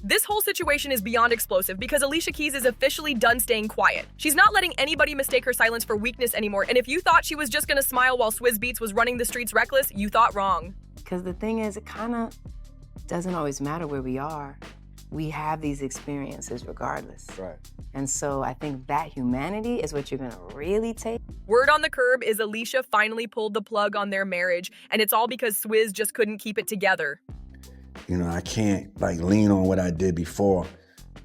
This whole situation is beyond explosive because Alicia Keys is officially done staying quiet. She's not letting anybody mistake her silence for weakness anymore, and if you thought she was just gonna smile while Swizz Beatz was running the streets reckless, you thought wrong. Because the thing is, it kind of doesn't always matter where we are. We have these experiences regardless. Right. And so I think that humanity is what you're gonna really take. Word on the curb is Alicia finally pulled the plug on their marriage, and it's all because Swizz just couldn't keep it together. You know, I can't lean on what I did before.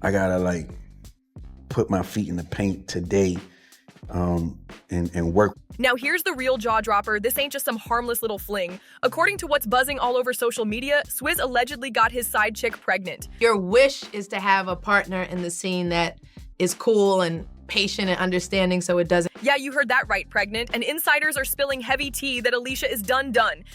I gotta put my feet in the paint today and work. Now here's the real jaw dropper. This ain't just some harmless little fling. According to what's buzzing all over social media, Swizz allegedly got his side chick pregnant. Your wish is to have a partner in the scene that is cool and patient and understanding so it doesn't. Yeah, you heard that right, pregnant. And insiders are spilling heavy tea that Alicia is done.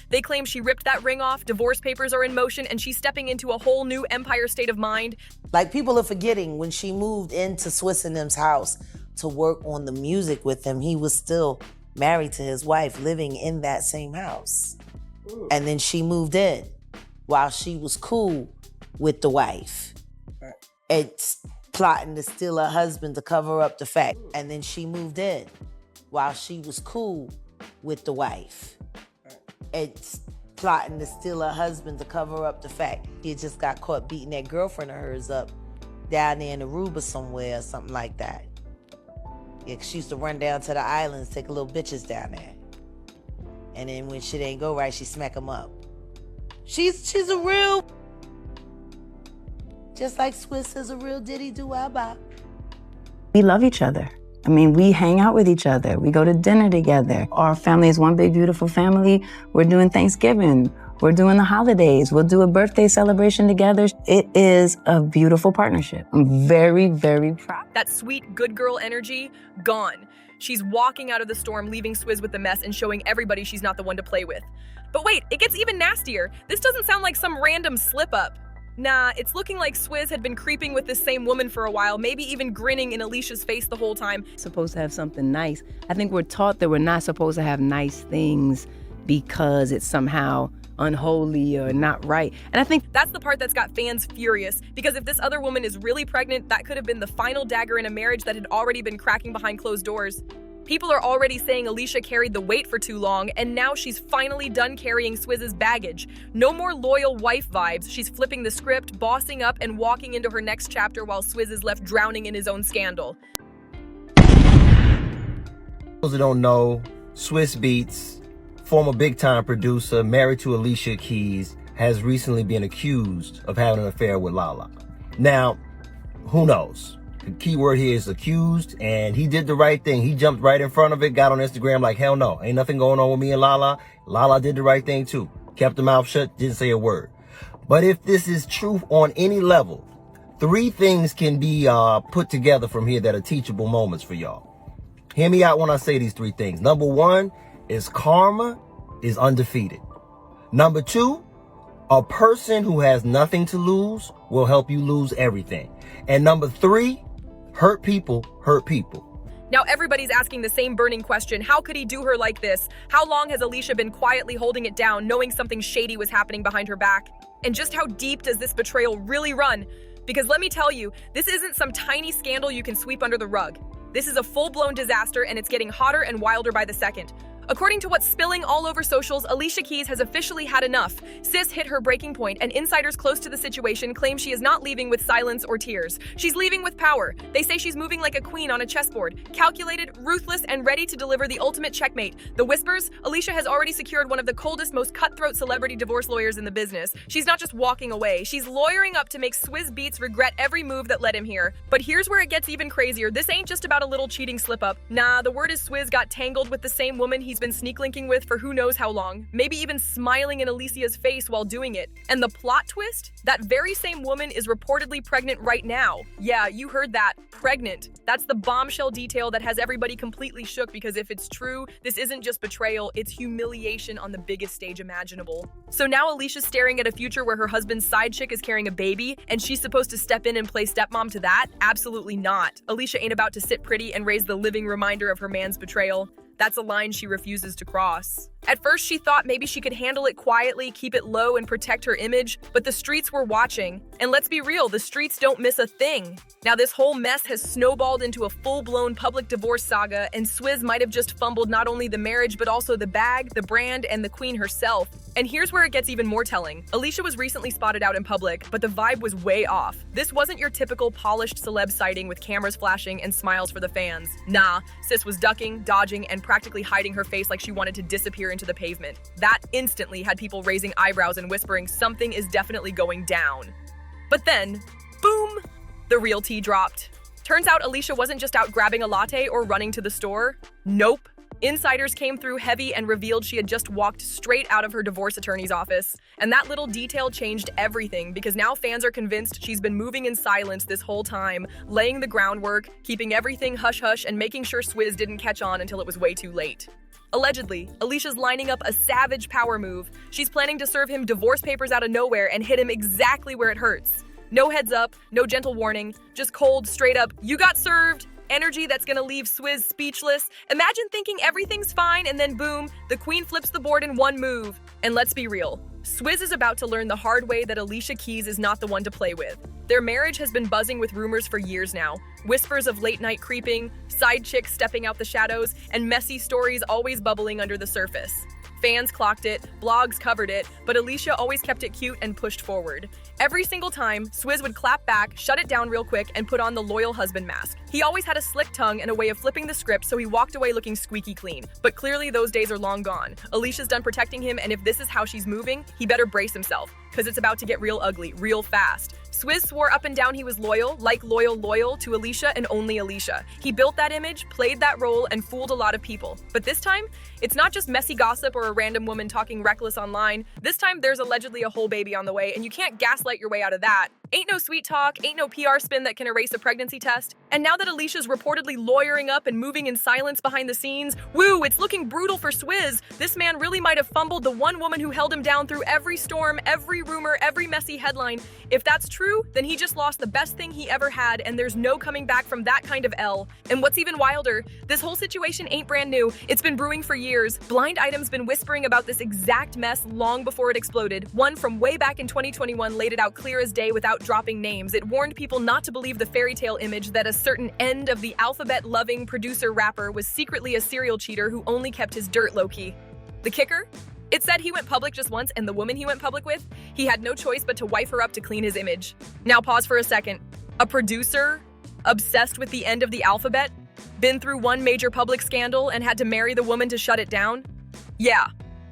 They claim she ripped that ring off, divorce papers are in motion, and she's stepping into a whole new empire state of mind. Like, people are forgetting when she moved into Swizz and them's house to work on the music with him, he was still married to his wife, living in that same house. And then she moved in while she was cool with the wife. It's plotting to steal her husband to cover up the fact. And then she moved in while she was cool with the wife. It's plotting to steal her husband to cover up the fact. He had just got caught beating that girlfriend of hers up down there in Aruba somewhere or something like that. Yeah, 'cause she used to run down to the islands, take little bitches down there. And then when shit ain't go right, she smack them up. She's a real, just like Swizz is a real diddy do wabba. We love each other. I mean, we hang out with each other. We go to dinner together. Our family is one big, beautiful family. We're doing Thanksgiving. We're doing the holidays. We'll do a birthday celebration together. It is a beautiful partnership. I'm very, very proud. That sweet good girl energy, gone. She's walking out of the storm, leaving Swizz with the mess and showing everybody she's not the one to play with. But wait, it gets even nastier. This doesn't sound like some random slip up. Nah, it's looking like Swizz had been creeping with this same woman for a while, maybe even grinning in Alicia's face the whole time. Supposed to have something nice. I think we're taught that we're not supposed to have nice things because it's somehow unholy or not right. And I think that's the part that's got fans furious, because if this other woman is really pregnant, that could have been the final dagger in a marriage that had already been cracking behind closed doors. People are already saying Alicia carried the weight for too long, and now she's finally done carrying Swizz's baggage. No more loyal wife vibes. She's flipping the script, bossing up, and walking into her next chapter while Swizz is left drowning in his own scandal. Those who don't know, Swizz Beatz, former big-time producer, married to Alicia Keys, has recently been accused of having an affair with Lala. Now, who knows? The key word here is accused, and he did the right thing. He jumped right in front of it, got on Instagram like, hell no, ain't nothing going on with me and Lala. Lala did the right thing too. Kept her mouth shut, didn't say a word. But if this is truth on any level, 3 things can be put together from here that are teachable moments for y'all. Hear me out when I say these 3 things. Number 1 is karma is undefeated. Number 2, a person who has nothing to lose will help you lose everything. And number 3, hurt people hurt people. Now everybody's asking the same burning question. How could he do her like this? How long has Alicia been quietly holding it down, knowing something shady was happening behind her back? And just how deep does this betrayal really run? Because let me tell you, this isn't some tiny scandal you can sweep under the rug. This is a full-blown disaster, and it's getting hotter and wilder by the second. According to what's spilling all over socials, Alicia Keys has officially had enough. Sis hit her breaking point, and insiders close to the situation claim she is not leaving with silence or tears. She's leaving with power. They say she's moving like a queen on a chessboard, calculated, ruthless, and ready to deliver the ultimate checkmate. The whispers? Alicia has already secured one of the coldest, most cutthroat celebrity divorce lawyers in the business. She's not just walking away, she's lawyering up to make Swizz Beatz regret every move that led him here. But here's where it gets even crazier. This ain't just about a little cheating slip-up. Nah, the word is Swizz got tangled with the same woman he's been sneak linking with for who knows how long, maybe even smiling in Alicia's face while doing it. And the plot twist? That very same woman is reportedly pregnant right now. Yeah, you heard that. Pregnant. That's the bombshell detail that has everybody completely shook, because if it's true, this isn't just betrayal, it's humiliation on the biggest stage imaginable. So now Alicia's staring at a future where her husband's side chick is carrying a baby, and she's supposed to step in and play stepmom to that? Absolutely not. Alicia ain't about to sit pretty and raise the living reminder of her man's betrayal. That's a line she refuses to cross. At first, she thought maybe she could handle it quietly, keep it low, and protect her image, but the streets were watching. And let's be real, the streets don't miss a thing. Now, this whole mess has snowballed into a full-blown public divorce saga, and Swizz might have just fumbled not only the marriage, but also the bag, the brand, and the queen herself. And here's where it gets even more telling. Alicia was recently spotted out in public, but the vibe was way off. This wasn't your typical polished celeb sighting with cameras flashing and smiles for the fans. Nah, sis was ducking, dodging, and practically hiding her face like she wanted to disappear into the pavement. That instantly had people raising eyebrows and whispering something is definitely going down. But then, boom, the real tea dropped. Turns out Alicia wasn't just out grabbing a latte or running to the store. Nope. Insiders came through heavy and revealed she had just walked straight out of her divorce attorney's office. And that little detail changed everything because now fans are convinced she's been moving in silence this whole time, laying the groundwork, keeping everything hush-hush, and making sure Swizz didn't catch on until it was way too late. Allegedly, Alicia's lining up a savage power move. She's planning to serve him divorce papers out of nowhere and hit him exactly where it hurts. No heads up, no gentle warning, just cold, straight up, you got served. Energy that's gonna leave Swizz speechless. Imagine thinking everything's fine and then boom, the queen flips the board in one move. And let's be real, Swizz is about to learn the hard way that Alicia Keys is not the one to play with. Their marriage has been buzzing with rumors for years now. Whispers of late night creeping, side chicks stepping out the shadows, and messy stories always bubbling under the surface. Fans clocked it, blogs covered it, but Alicia always kept it cute and pushed forward. Every single time, Swizz would clap back, shut it down real quick, and put on the loyal husband mask. He always had a slick tongue and a way of flipping the script, so he walked away looking squeaky clean. But clearly those days are long gone. Alicia's done protecting him, and if this is how she's moving, he better brace himself, because it's about to get real ugly, real fast. Swizz swore up and down he was loyal to Alicia and only Alicia. He built that image, played that role, and fooled a lot of people. But this time, it's not just messy gossip or a random woman talking reckless online. This time, there's allegedly a whole baby on the way, and you can't gaslight your way out of that. Ain't no sweet talk, ain't no PR spin that can erase a pregnancy test. And now that Alicia's reportedly lawyering up and moving in silence behind the scenes, woo, it's looking brutal for Swizz. This man really might have fumbled the one woman who held him down through every storm, every rumor, every messy headline. If that's true, then he just lost the best thing he ever had, and there's no coming back from that kind of L. And what's even wilder, this whole situation ain't brand new. It's been brewing for years. Blind Item's been whispering about this exact mess long before it exploded. One from way back in 2021 laid it out clear as day without dropping names. It warned people not to believe the fairy tale image that a certain end of the alphabet-loving producer-rapper was secretly a serial cheater who only kept his dirt low-key. The kicker? It said he went public just once, and the woman he went public with, he had no choice but to wife her up to clean his image. Now pause for a second. A producer? Obsessed with the end of the alphabet? Been through one major public scandal and had to marry the woman to shut it down? Yeah.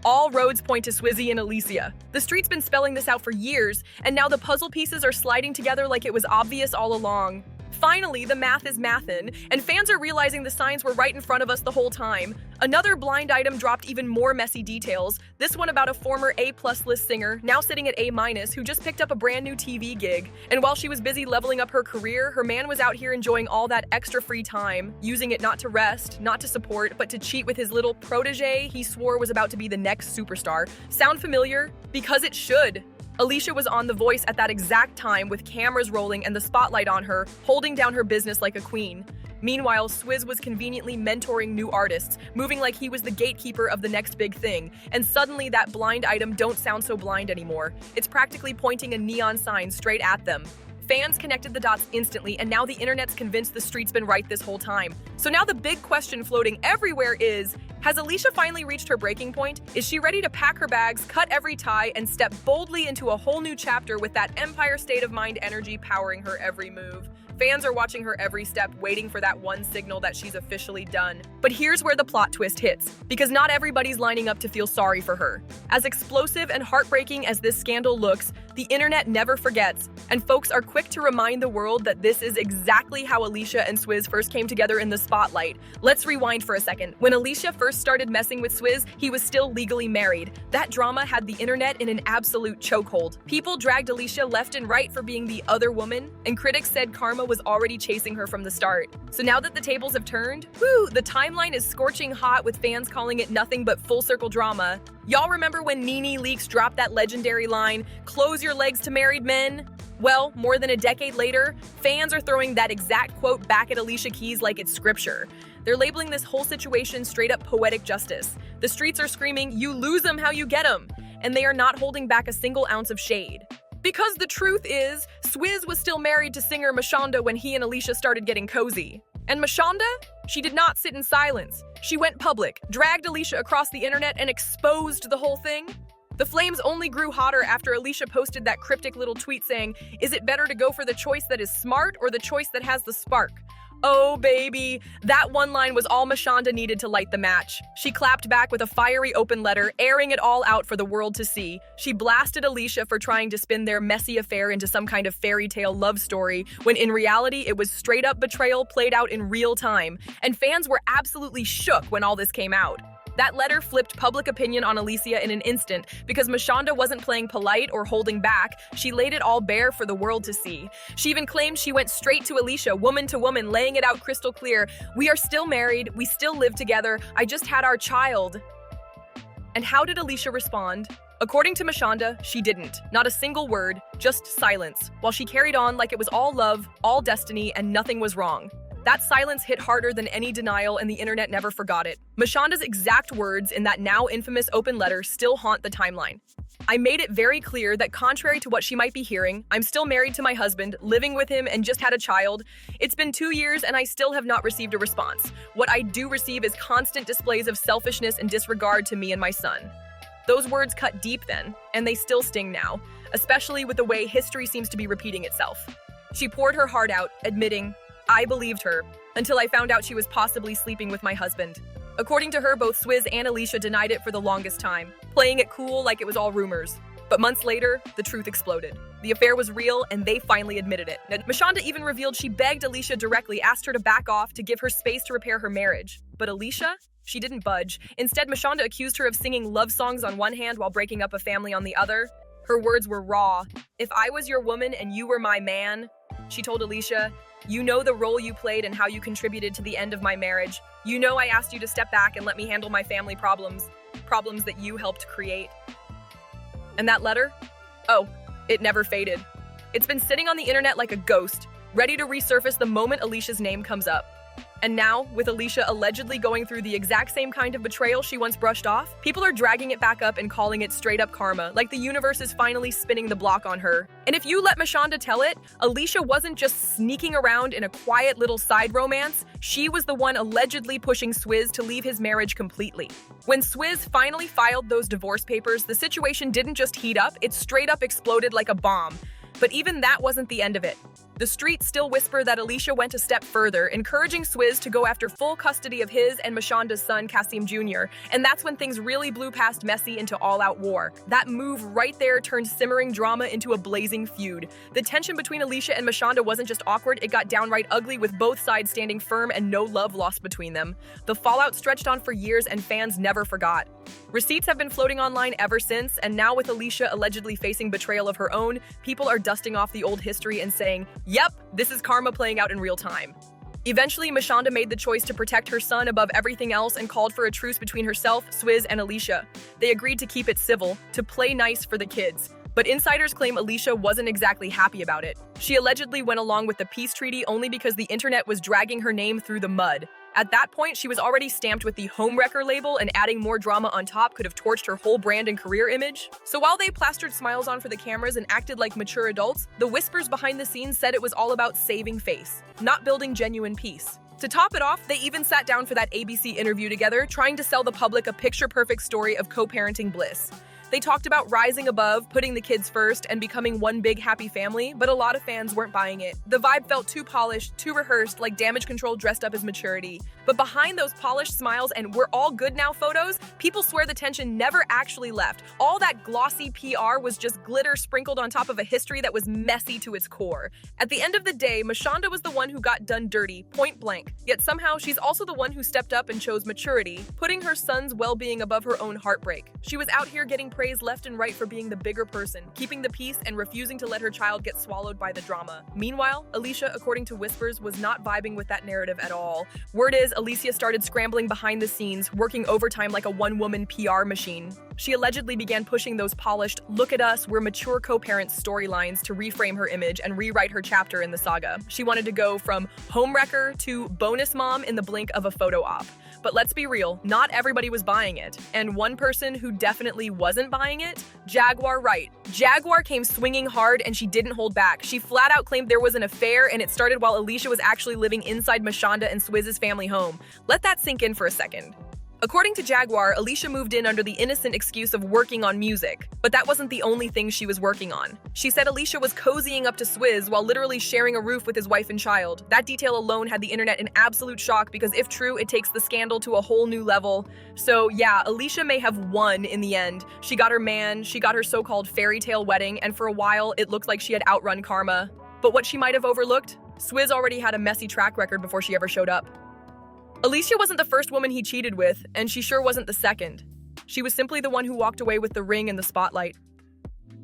All roads point to Swizzy and Alicia. The street's been spelling this out for years, and now the puzzle pieces are sliding together like it was obvious all along. Finally, the math is mathin', and fans are realizing the signs were right in front of us the whole time. Another Blind Item dropped even more messy details, this one about a former A+ list singer, now sitting at A-, who just picked up a brand new TV gig. And while she was busy leveling up her career, her man was out here enjoying all that extra free time, using it not to rest, not to support, but to cheat with his little protege he swore was about to be the next superstar. Sound familiar? Because it should. Alicia was on The Voice at that exact time with cameras rolling and the spotlight on her, holding down her business like a queen. Meanwhile, Swizz was conveniently mentoring new artists, moving like he was the gatekeeper of the next big thing. And suddenly that Blind Item don't sound so blind anymore. It's practically pointing a neon sign straight at them. Fans connected the dots instantly, and now the internet's convinced the street's been right this whole time. So now the big question floating everywhere is, has Alicia finally reached her breaking point? Is she ready to pack her bags, cut every tie, and step boldly into a whole new chapter with that Empire state of mind energy powering her every move? Fans are watching her every step, waiting for that one signal that she's officially done. But here's where the plot twist hits, because not everybody's lining up to feel sorry for her. As explosive and heartbreaking as this scandal looks, the internet never forgets, and folks are quick to remind the world that this is exactly how Alicia and Swizz first came together in the spotlight. Let's rewind for a second. When Alicia first started messing with Swizz, he was still legally married. That drama had the internet in an absolute chokehold. People dragged Alicia left and right for being the other woman, and critics said karma was already chasing her from the start. So now that the tables have turned, whoo, the timeline is scorching hot with fans calling it nothing but full circle drama. Y'all remember when Nene Leakes dropped that legendary line, "Close your legs to married men"? Well, more than a decade later, fans are throwing that exact quote back at Alicia Keys like it's scripture. They're labeling this whole situation straight up poetic justice. The streets are screaming, "You lose 'em how you get 'em," and they are not holding back a single ounce of shade. Because the truth is, Swizz was still married to singer Mashonda when he and Alicia started getting cozy. And Mashonda? She did not sit in silence. She went public, dragged Alicia across the internet, and exposed the whole thing. The flames only grew hotter after Alicia posted that cryptic little tweet saying, "Is it better to go for the choice that is smart or the choice that has the spark?" Oh, baby. That one line was all Mashonda needed to light the match. She clapped back with a fiery open letter, airing it all out for the world to see. She blasted Alicia for trying to spin their messy affair into some kind of fairy tale love story, when in reality it was straight up betrayal played out in real time. And fans were absolutely shook when all this came out. That letter flipped public opinion on Alicia in an instant because Mashonda wasn't playing polite or holding back. She laid it all bare for the world to see. She even claimed she went straight to Alicia, woman to woman, laying it out crystal clear. "We are still married. We still live together. I just had our child." And how did Alicia respond? According to Mashonda, she didn't. Not a single word, just silence, while she carried on like it was all love, all destiny, and nothing was wrong. That silence hit harder than any denial, and the internet never forgot it. Mashonda's exact words in that now infamous open letter still haunt the timeline. "I made it very clear that contrary to what she might be hearing, I'm still married to my husband, living with him, and just had a child. It's been 2 years and I still have not received a response. What I do receive is constant displays of selfishness and disregard to me and my son." Those words cut deep then, and they still sting now, especially with the way history seems to be repeating itself. She poured her heart out, admitting, "I believed her, until I found out she was possibly sleeping with my husband." According to her, both Swizz and Alicia denied it for the longest time, playing it cool like it was all rumors. But months later, the truth exploded. The affair was real, and they finally admitted it. Mashonda even revealed she begged Alicia directly, asked her to back off to give her space to repair her marriage. But Alicia? She didn't budge. Instead, Mashonda accused her of singing love songs on one hand while breaking up a family on the other. Her words were raw. "If I was your woman and you were my man," she told Alicia, "you know the role you played and how you contributed to the end of my marriage. You know I asked you to step back and let me handle my family problems that you helped create." And that letter? Oh, it never faded. It's been sitting on the internet like a ghost, ready to resurface the moment Alicia's name comes up. And now, with Alicia allegedly going through the exact same kind of betrayal she once brushed off, people are dragging it back up and calling it straight up karma, like the universe is finally spinning the block on her. And if you let Mashonda tell it, Alicia wasn't just sneaking around in a quiet little side romance, she was the one allegedly pushing Swizz to leave his marriage completely. When Swizz finally filed those divorce papers, the situation didn't just heat up, it straight up exploded like a bomb. But even that wasn't the end of it. The streets still whisper that Alicia went a step further, encouraging Swizz to go after full custody of his and Mashonda's son, Kasim Jr., and that's when things really blew past messy into all-out war. That move right there turned simmering drama into a blazing feud. The tension between Alicia and Mashonda wasn't just awkward, it got downright ugly, with both sides standing firm and no love lost between them. The fallout stretched on for years, and fans never forgot. Receipts have been floating online ever since, and now with Alicia allegedly facing betrayal of her own, people are dusting off the old history and saying, "Yep, this is karma playing out in real time." Eventually, Mashonda made the choice to protect her son above everything else and called for a truce between herself, Swizz, and Alicia. They agreed to keep it civil, to play nice for the kids. But insiders claim Alicia wasn't exactly happy about it. She allegedly went along with the peace treaty only because the internet was dragging her name through the mud. At that point, she was already stamped with the homewrecker label, and adding more drama on top could have torched her whole brand and career image. So while they plastered smiles on for the cameras and acted like mature adults, the whispers behind the scenes said it was all about saving face, not building genuine peace. To top it off, they even sat down for that ABC interview together, trying to sell the public a picture-perfect story of co-parenting bliss. They talked about rising above, putting the kids first, and becoming one big happy family, but a lot of fans weren't buying it. The vibe felt too polished, too rehearsed, like damage control dressed up as maturity. But behind those polished smiles and "we're all good now" photos, people swear the tension never actually left. All that glossy PR was just glitter sprinkled on top of a history that was messy to its core. At the end of the day, Mashonda was the one who got done dirty, point blank. Yet somehow, she's also the one who stepped up and chose maturity, putting her son's well-being above her own heartbreak. She was out here getting praise left and right for being the bigger person, keeping the peace, and refusing to let her child get swallowed by the drama. Meanwhile, Alicia, according to whispers, was not vibing with that narrative at all. Word is, Alicia started scrambling behind the scenes, working overtime like a one-woman PR machine. She allegedly began pushing those polished, look at us, we're mature co-parents storylines to reframe her image and rewrite her chapter in the saga. She wanted to go from homewrecker to bonus mom in the blink of a photo op. But let's be real, not everybody was buying it. And one person who definitely wasn't buying it, Jaguar Wright. Jaguar came swinging hard and she didn't hold back. She flat out claimed there was an affair and it started while Alicia was actually living inside Mashonda and Swizz's family home. Let that sink in for a second. According to Jaguar, Alicia moved in under the innocent excuse of working on music. But that wasn't the only thing she was working on. She said Alicia was cozying up to Swizz while literally sharing a roof with his wife and child. That detail alone had the internet in absolute shock because if true, it takes the scandal to a whole new level. So yeah, Alicia may have won in the end. She got her man, she got her so-called fairytale wedding, and for a while, it looked like she had outrun karma. But what she might have overlooked? Swizz already had a messy track record before she ever showed up. Alicia wasn't the first woman he cheated with, and she sure wasn't the second. She was simply the one who walked away with the ring and the spotlight.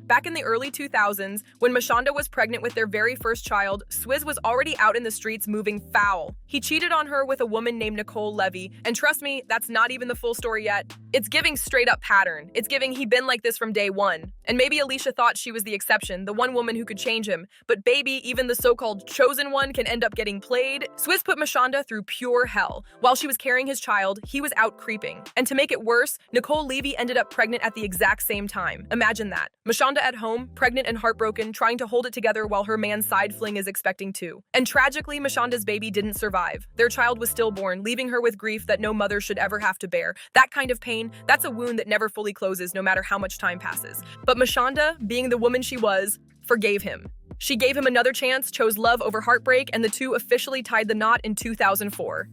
Back in the early 2000s, when Mashonda was pregnant with their very first child, Swizz was already out in the streets moving foul. He cheated on her with a woman named Nicole Levy, and trust me, that's not even the full story yet. It's giving straight up pattern. It's giving he been like this from day one. And maybe Alicia thought she was the exception, the one woman who could change him. But baby, even the so-called chosen one can end up getting played. Swizz put Mashonda through pure hell. While she was carrying his child, he was out creeping. And to make it worse, Nicole Levy ended up pregnant at the exact same time. Imagine that. Mashonda at home, pregnant and heartbroken, trying to hold it together while her man's side fling is expecting too. And tragically, Mashonda's baby didn't survive. Their child was stillborn, leaving her with grief that no mother should ever have to bear. That kind of pain, that's a wound that never fully closes no matter how much time passes. But Mashonda, being the woman she was, forgave him. She gave him another chance, chose love over heartbreak, and the two officially tied the knot in 2004.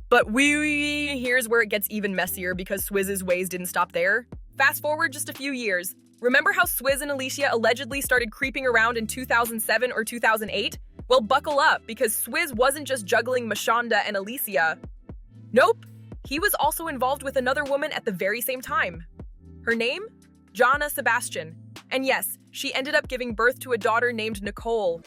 But here's where it gets even messier because Swizz's ways didn't stop there. Fast forward just a few years. Remember how Swizz and Alicia allegedly started creeping around in 2007 or 2008? Well, buckle up, because Swizz wasn't just juggling Mashonda and Alicia. Nope, he was also involved with another woman at the very same time. Her name? Jana Sebastian. And yes, she ended up giving birth to a daughter named Nicole.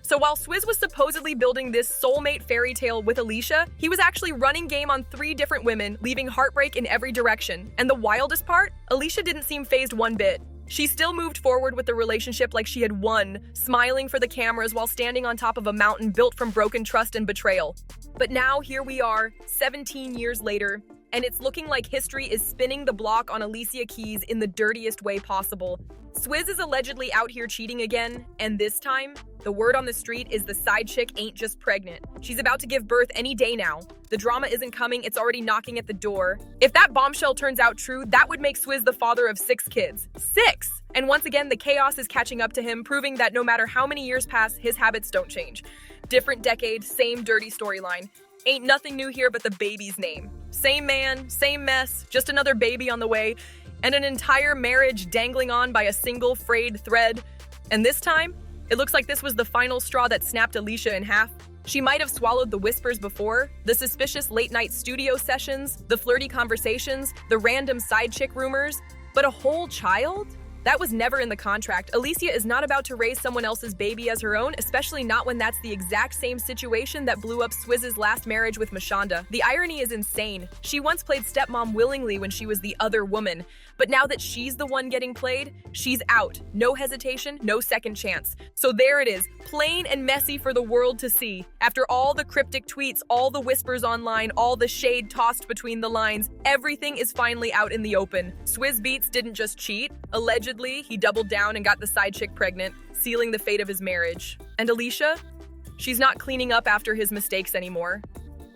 So while Swizz was supposedly building this soulmate fairy tale with Alicia, he was actually running game on 3 different women, leaving heartbreak in every direction. And the wildest part? Alicia didn't seem fazed one bit. She still moved forward with the relationship like she had won, smiling for the cameras while standing on top of a mountain built from broken trust and betrayal. But now here we are, 17 years later, and it's looking like history is spinning the block on Alicia Keys in the dirtiest way possible. Swizz is allegedly out here cheating again, and this time, the word on the street is the side chick ain't just pregnant. She's about to give birth any day now. The drama isn't coming, it's already knocking at the door. If that bombshell turns out true, that would make Swizz the father of 6 kids. 6! And once again, the chaos is catching up to him, proving that no matter how many years pass, his habits don't change. Different decade, same dirty storyline. Ain't nothing new here but the baby's name. Same man, same mess, just another baby on the way, and an entire marriage dangling on by a single frayed thread. And this time, it looks like this was the final straw that snapped Alicia in half. She might have swallowed the whispers before, the suspicious late-night studio sessions, the flirty conversations, the random side chick rumors, but a whole child? That was never in the contract. Alicia is not about to raise someone else's baby as her own, especially not when that's the exact same situation that blew up Swizz's last marriage with Mashonda. The irony is insane. She once played stepmom willingly when she was the other woman, but now that she's the one getting played, she's out. No hesitation, no second chance. So there it is, plain and messy for the world to see. After all the cryptic tweets, all the whispers online, all the shade tossed between the lines, everything is finally out in the open. Swizz Beatz didn't just cheat. Allegedly, he doubled down and got the side chick pregnant, sealing the fate of his marriage. And Alicia? She's not cleaning up after his mistakes anymore.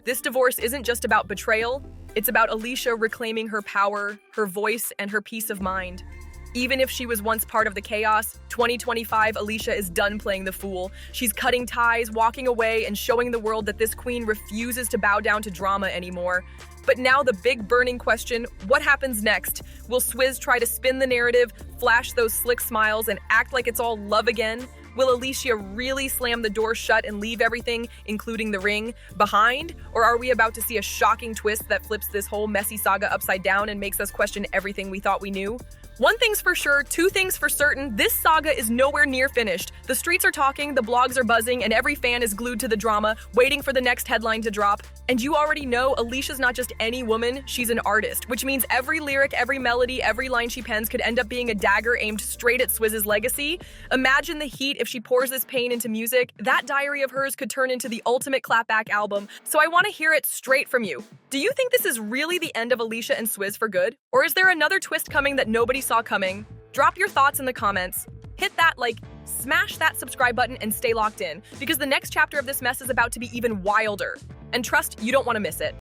This divorce isn't just about betrayal, it's about Alicia reclaiming her power, her voice, and her peace of mind. Even if she was once part of the chaos, 2025 Alicia is done playing the fool. She's cutting ties, walking away, and showing the world that this queen refuses to bow down to drama anymore. But now the big burning question, what happens next? Will Swizz try to spin the narrative, flash those slick smiles, and act like it's all love again? Will Alicia really slam the door shut and leave everything, including the ring, behind? Or are we about to see a shocking twist that flips this whole messy saga upside down and makes us question everything we thought we knew? One thing's for sure, two things for certain, this saga is nowhere near finished. The streets are talking, the blogs are buzzing, and every fan is glued to the drama, waiting for the next headline to drop. And you already know, Alicia's not just any woman, she's an artist, which means every lyric, every melody, every line she pens could end up being a dagger aimed straight at Swizz's legacy. Imagine the heat if she pours this pain into music. That diary of hers could turn into the ultimate clapback album, so I want to hear it straight from you. Do you think this is really the end of Alicia and Swizz for good? Or is there another twist coming that nobody saw coming? Drop your thoughts in the comments. Hit that like, smash that subscribe button and stay locked in, because the next chapter of this mess is about to be even wilder. And trust, you don't want to miss it.